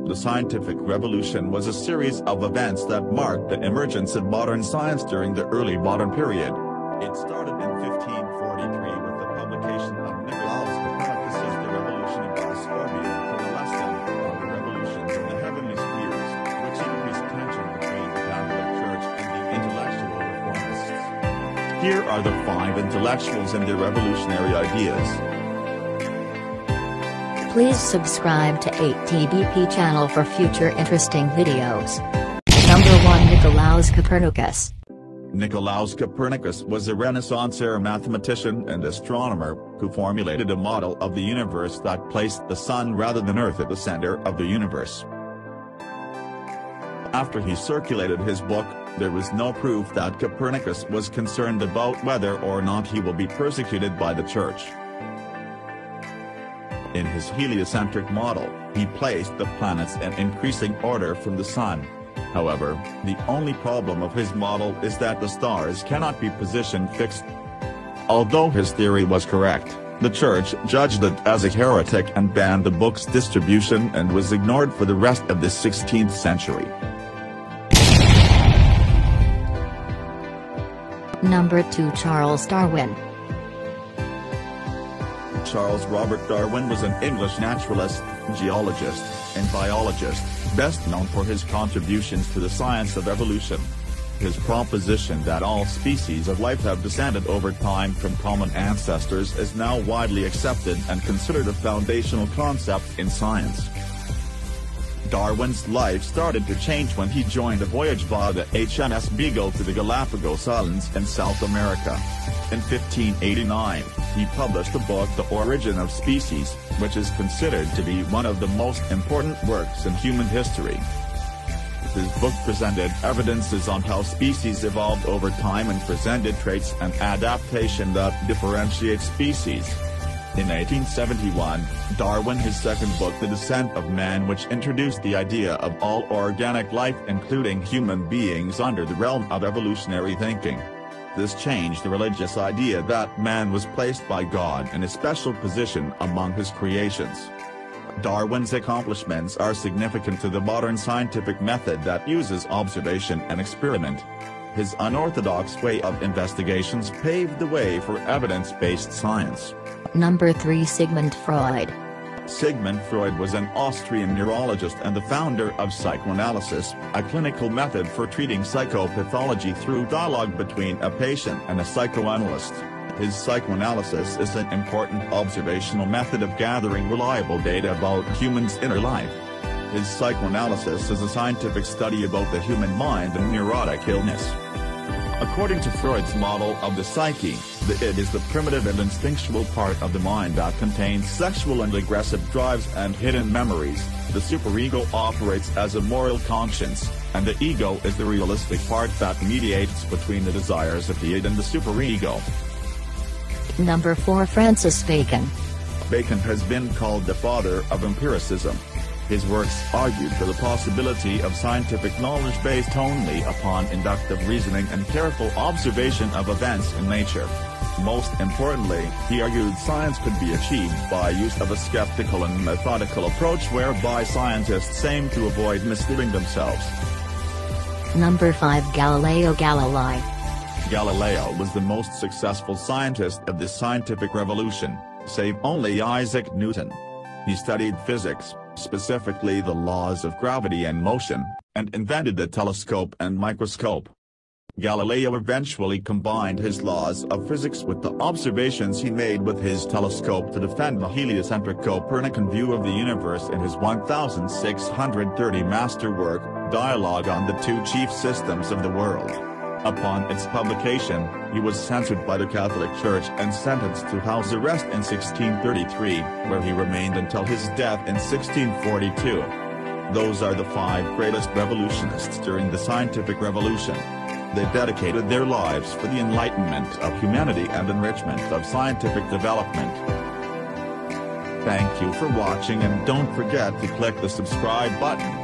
The scientific revolution was a series of events that marked the emergence of modern science during the early modern period. It started in 1543 with the publication of Nicolaus Copernicus's De Revolutionibus Orbium Coelestem, on the revolutions in the heavenly spheres, which increased tension between the Catholic Church and the intellectual reformists. Here are the 5 intellectuals and their revolutionary ideas. Please subscribe to 8TBP channel for future interesting videos. Number 1, Nicolaus Copernicus. Nicolaus Copernicus was a Renaissance-era mathematician and astronomer, who formulated a model of the universe that placed the Sun rather than Earth at the center of the universe. After he circulated his book, there was no proof that Copernicus was concerned about whether or not he will be persecuted by the Church. In his heliocentric model, he placed the planets in increasing order from the Sun. However, the only problem of his model is that the stars cannot be position fixed. Although his theory was correct, the Church judged it as a heretic and banned the book's distribution and was ignored for the rest of the 16th century. Number 2, Charles Darwin. Charles Robert Darwin was an English naturalist, geologist, and biologist, best known for his contributions to the science of evolution. His proposition that all species of life have descended over time from common ancestors is now widely accepted and considered a foundational concept in science. Darwin's life started to change when he joined a voyage via the HMS Beagle to the Galapagos Islands in South America. In 1589, he published the book The Origin of Species, which is considered to be one of the most important works in human history. His book presented evidences on how species evolved over time and presented traits and adaptation that differentiate species. In 1871, Darwin his second book The Descent of Man, which introduced the idea of all organic life including human beings under the realm of evolutionary thinking. This changed the religious idea that man was placed by God in a special position among his creations. Darwin's accomplishments are significant to the modern scientific method that uses observation and experiment. His unorthodox way of investigations paved the way for evidence-based science. Number 3, Sigmund Freud. Sigmund Freud was an Austrian neurologist and the founder of psychoanalysis, a clinical method for treating psychopathology through dialogue between a patient and a psychoanalyst. His psychoanalysis is an important observational method of gathering reliable data about humans' inner life. His psychoanalysis is a scientific study about the human mind and neurotic illness. According to Freud's model of the psyche, the id is the primitive and instinctual part of the mind that contains sexual and aggressive drives and hidden memories. The superego operates as a moral conscience, and the ego is the realistic part that mediates between the desires of the id and the superego. Number 4, Francis Bacon. Bacon has been called the father of empiricism. His works argued for the possibility of scientific knowledge based only upon inductive reasoning and careful observation of events in nature. Most importantly, he argued science could be achieved by use of a skeptical and methodical approach whereby scientists aim to avoid misleading themselves. Number 5, Galileo Galilei. Galileo was the most successful scientist of the scientific revolution, save only Isaac Newton. He studied physics, specifically the laws of gravity and motion, and invented the telescope and microscope. Galileo eventually combined his laws of physics with the observations he made with his telescope to defend the heliocentric Copernican view of the universe in his 1630 masterwork, Dialogue on the Two Chief Systems of the World. Upon its publication, he was censored by the Catholic Church and sentenced to house arrest in 1633, where he remained until his death in 1642. Those are the 5 greatest revolutionists during the scientific revolution. They dedicated their lives for the enlightenment of humanity and enrichment of scientific development. Thank you for watching and don't forget to click the subscribe button.